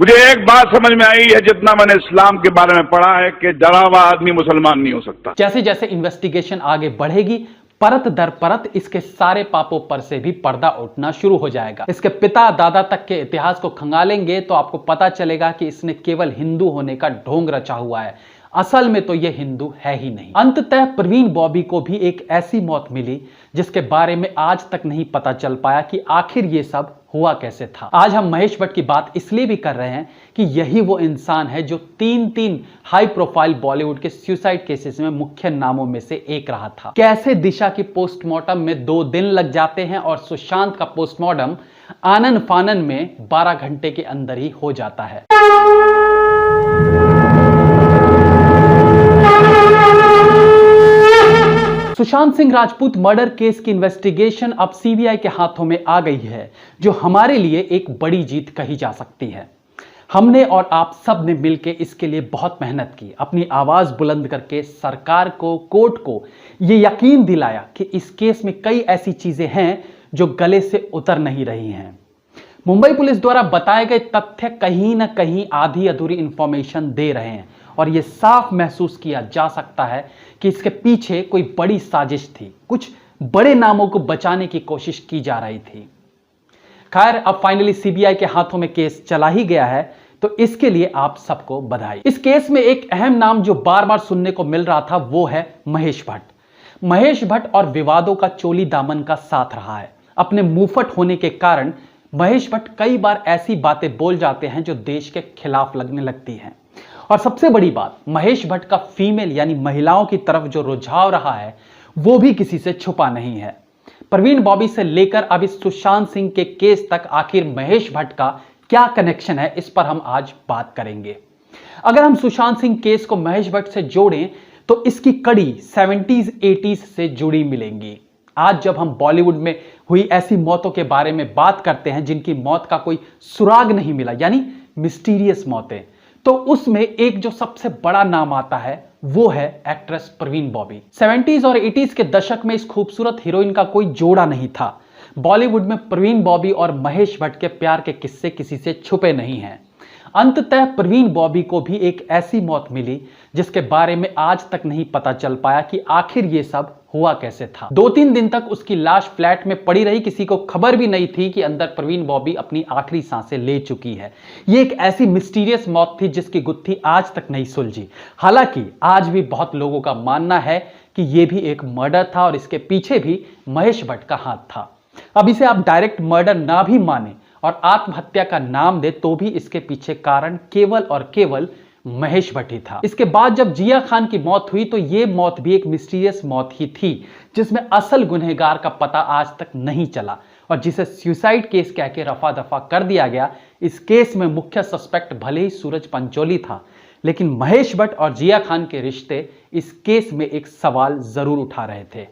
मुझे एक बात समझ में आई है जितना मैंने इस्लाम के बारे में पढ़ा है कि डरा हुआ आदमी मुसलमान नहीं हो सकता। जैसे जैसे इन्वेस्टिगेशन आगे बढ़ेगी, परत दर परत इसके सारे पापों पर से भी पर्दा उठना शुरू हो जाएगा। इसके पिता दादा तक के इतिहास को खंगालेंगे तो आपको पता चलेगा कि इसने केवल हिंदू होने का ढोंग रचा हुआ है। असल में तो यह हिंदू है ही नहीं। अंततः प्रवीण बॉबी को भी एक ऐसी मौत मिली जिसके बारे में आज तक नहीं पता चल पाया कि आखिर ये सब हुआ कैसे था। आज हम महेश भट्ट की बात इसलिए भी कर रहे हैं कि यही वो इंसान है जो तीन हाई प्रोफाइल बॉलीवुड के सुसाइड केसेस में मुख्य नामों में से एक रहा था। कैसे दिशा की पोस्टमार्टम में 2 दिन लग जाते हैं और सुशांत का पोस्टमार्टम आनन फानन में 12 घंटे के अंदर ही हो जाता है। सुशांत सिंह राजपूत मर्डर केस की इन्वेस्टिगेशन अब सीबीआई के हाथों में आ गई है, जो हमारे लिए एक बड़ी जीत कही जा सकती है। हमने और आप सब ने मिलकर इसके लिए बहुत मेहनत की, अपनी आवाज बुलंद करके सरकार को, कोर्ट को यह यकीन दिलाया कि इस केस में कई ऐसी चीजें हैं जो गले से उतर नहीं रही हैं। मुंबई पुलिस द्वारा बताए गए तथ्य कहीं ना कहीं आधी अधूरी इंफॉर्मेशन दे रहे हैं और यह साफ महसूस किया जा सकता है कि इसके पीछे कोई बड़ी साजिश थी, कुछ बड़े नामों को बचाने की कोशिश की जा रही थी। खैर, अब फाइनली सीबीआई के हाथों में केस चला ही गया है, तो इसके लिए आप सबको बधाई। इस केस में एक अहम नाम जो बार बार सुनने को मिल रहा था वो है महेश भट्ट। महेश भट्ट और विवादों का चोली दामन का साथ रहा है। अपने मुंहफट होने के कारण महेश भट्ट कई बार ऐसी बातें बोल जाते हैं जो देश के खिलाफ लगने लगती हैं। और सबसे बड़ी बात, महेश भट्ट का फीमेल यानी महिलाओं की तरफ जो रुझाव रहा है वो भी किसी से छुपा नहीं है। प्रवीण बॉबी से लेकर अब इस सुशांत सिंह के केस तक आखिर महेश भट्ट का क्या कनेक्शन है, इस पर हम आज बात करेंगे। अगर हम सुशांत सिंह केस को महेश भट्ट से जोड़ें तो इसकी कड़ी 70s 80s से जुड़ी मिलेंगी। आज जब हम बॉलीवुड में हुई ऐसी मौतों के बारे में बात करते हैं जिनकी मौत का कोई सुराग नहीं मिला, यानी मिस्टीरियस मौतें, तो उसमें एक जो सबसे बड़ा नाम आता है वो है एक्ट्रेस प्रवीण बॉबी। 70s और 80s के दशक में इस खूबसूरत हीरोइन का कोई जोड़ा नहीं था। बॉलीवुड में प्रवीण बॉबी और महेश भट्ट के प्यार के किस्से किसी से छुपे नहीं हैं। अंततः प्रवीण बॉबी को भी एक ऐसी मौत मिली जिसके बारे में आज तक नहीं पता चल पाया कि आखिर ये सब हुआ कैसे था। 2-3 दिन तक उसकी लाश फ्लैट में पड़ी रही, किसी को खबर भी नहीं थी कि अंदर प्रवीण बॉबी अपनी आखिरी सांसें ले चुकी है। ये एक ऐसी मिस्टीरियस मौत थी जिसकी गुत्थी आज तक नहीं सुलझी। हालांकि आज भी बहुत लोगों का मानना है कि यह भी एक मर्डर था और इसके पीछे भी महेश भट्ट का हाथ था। अब इसे आप डायरेक्ट मर्डर ना भी माने और आत्महत्या का नाम दे तो भी इसके पीछे कारण केवल और केवल महेश भट्ट ही था। इसके बाद जब जिया खान की मौत हुई तो यह मौत भी एक मिस्टीरियस मौत ही थी जिसमें असल गुनहगार का पता आज तक नहीं चला और जिसे सुसाइड केस कह के रफा दफा कर दिया गया। इस केस में मुख्य सस्पेक्ट भले ही सूरज पंचोली था, लेकिन महेश भट्ट और जिया खान के रिश्ते इस केस में एक सवाल जरूर उठा रहे थे।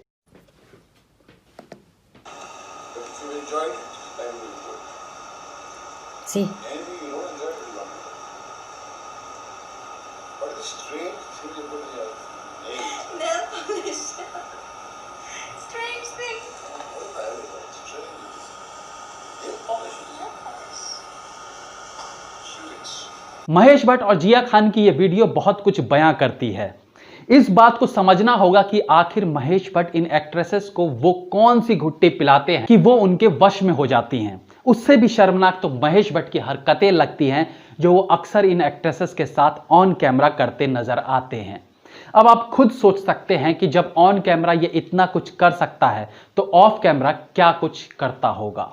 Sí. महेश भट्ट और जिया खान की यह वीडियो बहुत कुछ बयां करती है। इस बात को समझना होगा कि आखिर महेश भट्ट इन एक्ट्रेसेस को वो कौन सी घुट्टी पिलाते हैं कि वो उनके वश में हो जाती हैं। उससे भी शर्मनाक तो महेश भट्ट की हरकतें लगती हैं जो वो अक्सर इन एक्ट्रेसेस के साथ ऑन कैमरा करते नजर आते हैं। अब आप खुद सोच सकते हैं कि जब ऑन कैमरा ये इतना कुछ कर सकता है तो ऑफ कैमरा क्या कुछ करता होगा।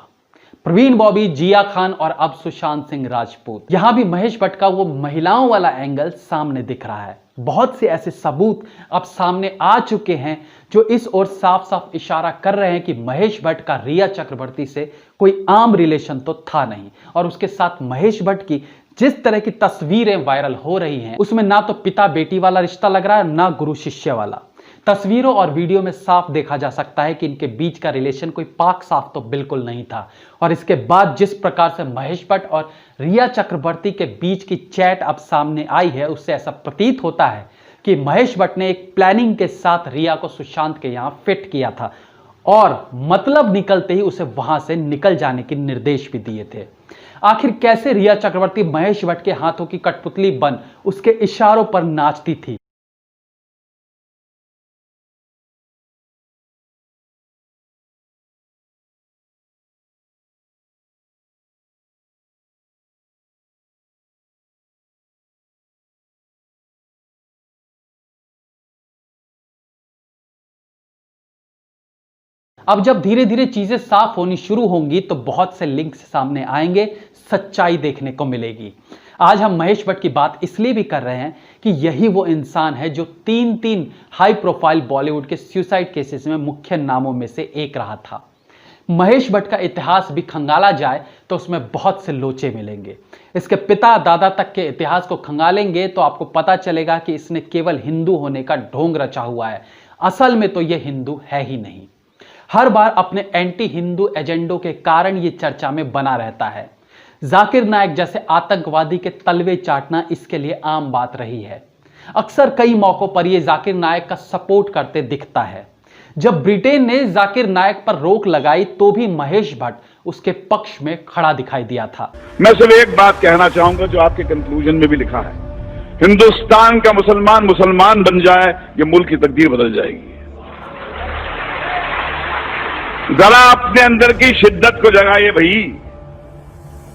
प्रवीण बॉबी, जिया खान और अब सुशांत सिंह राजपूत, यहां भी महेश भट्ट का वो महिलाओं वाला एंगल सामने दिख रहा है। बहुत से ऐसे सबूत अब सामने आ चुके हैं जो इस ओर साफ साफ इशारा कर रहे हैं कि महेश भट्ट का रिया चक्रवर्ती से कोई आम रिलेशन तो था नहीं और उसके साथ महेश भट्ट की जिस तरह की तस्वीरें वायरल हो रही हैं उसमें ना तो पिता बेटी वाला रिश्ता लग रहा है ना गुरु शिष्य वाला। तस्वीरों और वीडियो में साफ देखा जा सकता है कि इनके बीच का रिलेशन कोई पाक साफ तो बिल्कुल नहीं था। और इसके बाद जिस प्रकार से महेश भट्ट और रिया चक्रवर्ती के बीच की चैट अब सामने आई है उससे ऐसा प्रतीत होता है कि महेश भट्ट ने एक प्लानिंग के साथ रिया को सुशांत के यहाँ फिट किया था और मतलब निकलते ही उसे वहां से निकल जाने के निर्देश भी दिए थे। आखिर कैसे रिया चक्रवर्ती महेश भट्ट के हाथों की कठपुतली बन उसके इशारों पर नाचती थी? अब जब धीरे धीरे चीजें साफ होनी शुरू होंगी तो बहुत से लिंक्स सामने आएंगे, सच्चाई देखने को मिलेगी। आज हम महेश भट्ट की बात इसलिए भी कर रहे हैं कि यही वो इंसान है जो तीन हाई प्रोफाइल बॉलीवुड के सुसाइड केसेस में मुख्य नामों में से एक रहा था। महेश भट्ट का इतिहास भी खंगाला जाए तो उसमें बहुत से लोचे मिलेंगे। इसके पिता दादा तक के इतिहास को खंगालेंगे तो आपको पता चलेगा कि इसने केवल हिंदू होने का ढोंग रचा हुआ है। असल में तो यह हिंदू है ही नहीं। हर बार अपने एंटी हिंदू एजेंडों के कारण यह चर्चा में बना रहता है। जाकिर नायक जैसे आतंकवादी के तलवे चाटना इसके लिए आम बात रही है। अक्सर कई मौकों पर यह जाकिर नायक का सपोर्ट करते दिखता है। जब ब्रिटेन ने जाकिर नायक पर रोक लगाई तो भी महेश भट्ट उसके पक्ष में खड़ा दिखाई दिया था। मैं सिर्फ एक बात कहना चाहूंगा जो आपके कंक्लूजन में भी लिखा है, हिंदुस्तान का मुसलमान बन जाए, ये मुल्क की तकदीर बदल जाएगी। जरा अपने अंदर की शिद्दत को जगाइए भाई।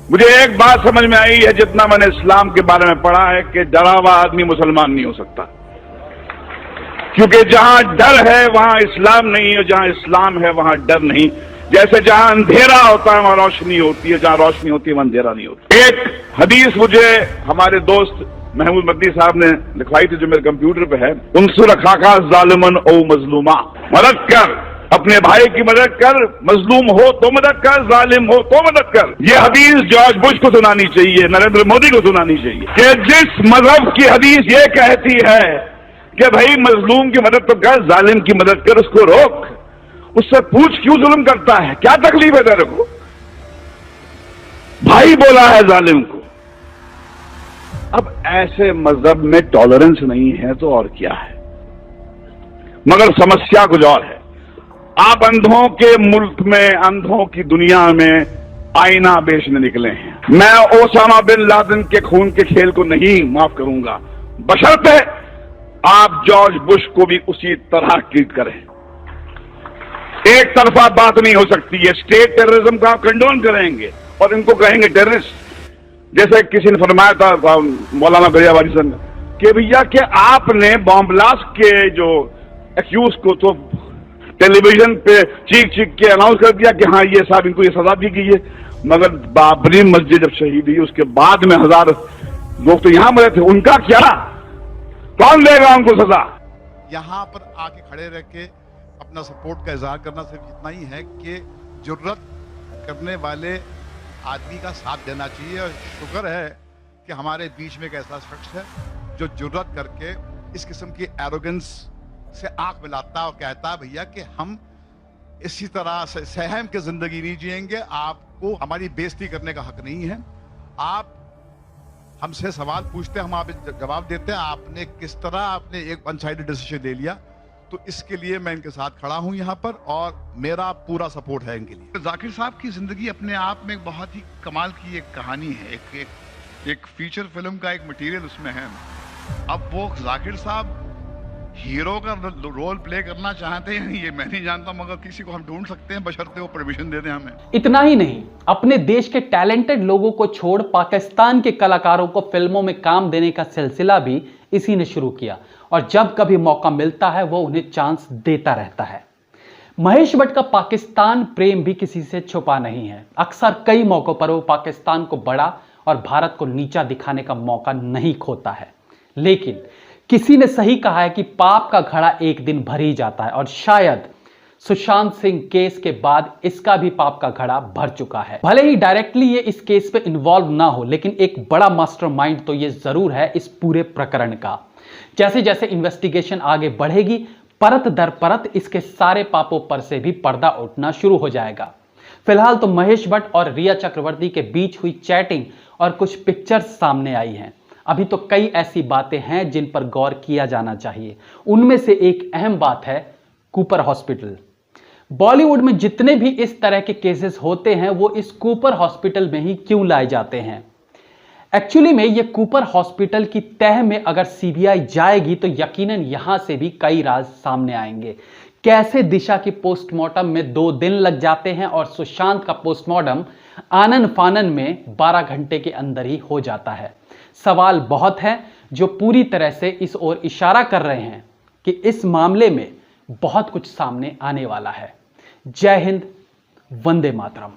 मुझे एक बात समझ में आई है जितना मैंने इस्लाम के बारे में पढ़ा है कि डरा हुआ आदमी मुसलमान नहीं हो सकता, क्योंकि जहां डर है वहां इस्लाम नहीं, और जहां इस्लाम है वहां डर नहीं। जैसे जहां अंधेरा होता है वहां रोशनी होती है, जहां रोशनी होती है वहां अंधेरा नहीं होता। एक हदीस मुझे हमारे दोस्त महमूद मदनी साहब ने लिखवाई थी जो मेरे कंप्यूटर पे है, उनसुर अखाका जालिमन ओ मजलूमा, मदद कर, अपने भाई की मदद कर, मजलूम हो तो मदद कर, जालिम हो तो मदद कर। ये हदीस जॉर्ज बुश को सुनानी चाहिए, नरेंद्र मोदी को सुनानी चाहिए कि जिस मजहब की हदीस ये कहती है कि भाई मजलूम की मदद तो कर, जालिम की मदद कर, उसको रोक, उससे पूछ क्यों जुल्म करता है, क्या तकलीफ है तेरे को? भाई बोला है जालिम को। अब ऐसे मजहब में टॉलरेंस नहीं है तो और क्या है, मगर समस्या कुछ और है। आप अंधों के मुल्क में, अंधों की दुनिया में आईना बेचने निकले हैं। मैं ओसामा बिन लादेन के खून के खेल को नहीं माफ करूंगा, बशर्ते आप जॉर्ज बुश को भी उसी तरह ट्रीट करें। एक तरफा बात नहीं हो सकती है। स्टेट टेररिज्म का आप कंडोन करेंगे और इनको कहेंगे टेररिस्ट। जैसे किसी ने फरमाया था मौलाना गरियावाली सन कि भैया कि आपने बॉम्ब ब्लास्ट के जो एक्यूज को तो टेलीविजन पे चीख के अनाउंस कर दिया कि हाँ ये साहब इनको ये सजा दी गई है, मगर बाबरी मस्जिद जब शहीद हुई उसके बाद में 1000 लोग तो यहां मरे थे, उनका क्या? कौन देगा उनको सजा? यहाँ पर आके खड़े रह के अपना सपोर्ट का इजहार करना सिर्फ इतना ही है कि जुर्रत करने वाले आदमी का साथ देना चाहिए। और शुक्र है कि हमारे बीच में एक ऐसा शख्स है जो जुर्रत करके इस किस्म की एरोगेंस से आंख मिलाता और कहता भैया कि हम इसी तरह से सहम के जिंदगी नहीं जिएंगे, आपको हमारी बेइज्जती करने का हक नहीं है। आप हमसे सवाल पूछते हैं, हम आप जवाब देते हैं। आपने किस तरह आपने एक वन साइडेड डिसीजन ले लिया, तो इसके लिए मैं इनके साथ खड़ा हूं यहाँ पर और मेरा पूरा सपोर्ट है इनके लिए। जाकिर साहब की जिंदगी अपने आप में एक बहुत ही कमाल की एक कहानी है, एक फीचर फिल्म का एक मटेरियल उसमें है। अब वो जाकिर साहब हीरो का रोल प्ले करना चाहते हैं ये मैं नहीं जानता, मगर किसी को हम ढूंढ सकते हैं बशर्ते वो परमिशन दे दें हमें। इतना ही नहीं, अपने देश के टैलेंटेड लोगों को छोड़ पाकिस्तान के कलाकारों को फिल्मों में काम देने का सिलसिला भी इसी ने शुरू किया और जब कभी मौका मिलता है वो उन्हें चांस देता रहता है। महेश भट्ट का पाकिस्तान प्रेम भी किसी से छुपा नहीं है। अक्सर कई मौकों पर वो पाकिस्तान को बड़ा और भारत को नीचा दिखाने का मौका नहीं खोता है, लेकिन किसी ने सही कहा है कि पाप का घड़ा एक दिन भर ही जाता है और शायद सुशांत सिंह केस के बाद इसका भी पाप का घड़ा भर चुका है। भले ही डायरेक्टली ये इस केस पे इन्वॉल्व ना हो, लेकिन एक बड़ा मास्टरमाइंड तो ये जरूर है इस पूरे प्रकरण का। जैसे जैसे इन्वेस्टिगेशन आगे बढ़ेगी, परत दर परत इसके सारे पापों पर से भी पर्दा उठना शुरू हो जाएगा। फिलहाल तो महेश भट्ट और रिया चक्रवर्ती के बीच हुई चैटिंग और कुछ पिक्चर्स सामने आई हैं। अभी तो कई ऐसी बातें हैं जिन पर गौर किया जाना चाहिए। उनमें से एक अहम बात है कूपर हॉस्पिटल। बॉलीवुड में जितने भी इस तरह के केसेस होते हैं वो इस कूपर हॉस्पिटल में ही क्यों लाए जाते हैं? एक्चुअली में ये कूपर हॉस्पिटल की तह में अगर सीबीआई जाएगी तो यकीनन यहां से भी कई राज सामने आएंगे। कैसे दिशा की पोस्टमार्टम में 2 दिन लग जाते हैं और सुशांत का पोस्टमार्टम आनन फानन में 12 घंटे के अंदर ही हो जाता है। सवाल बहुत हैं जो पूरी तरह से इस ओर इशारा कर रहे हैं कि इस मामले में बहुत कुछ सामने आने वाला है। जय हिंद, वंदे मातरम।